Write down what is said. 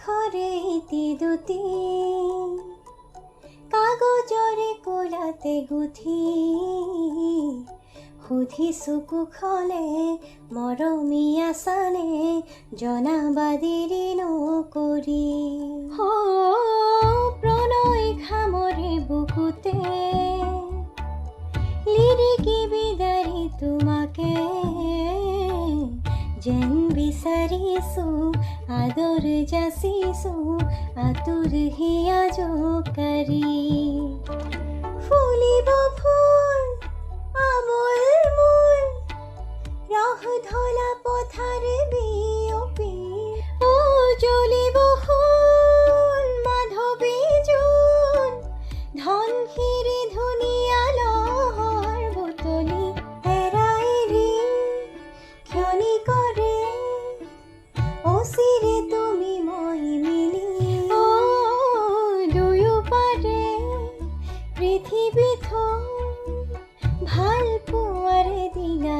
আখৰে ইতি দুটি কাগজৰে কোলাতে গুঠি সুধিছো কুশলে মৰমীয়া চানে জনাবা দেৰি নকৰি প্ৰণয় খামৰে বুকুতে লিৰিকি বিদাৰি তোমাকে যেন বিচাৰিছো আদৰ যাচিছো আতুৰ হিয়া জোকাৰি ফুলিব ফুল আমোল মোল ৰহ ধলা পথাৰে বিয়পি জ্বলিব ফুল মাধৱী জোন ধন শিৰি ধুনীয়া লহৰ বুটলি এৰাইৰি ক্ষণি কৰে অচিৰে তুমি মই মিলি দুয়ো পাৰে পৃথিৱী থৈ ভাল পোৱাৰে দিনা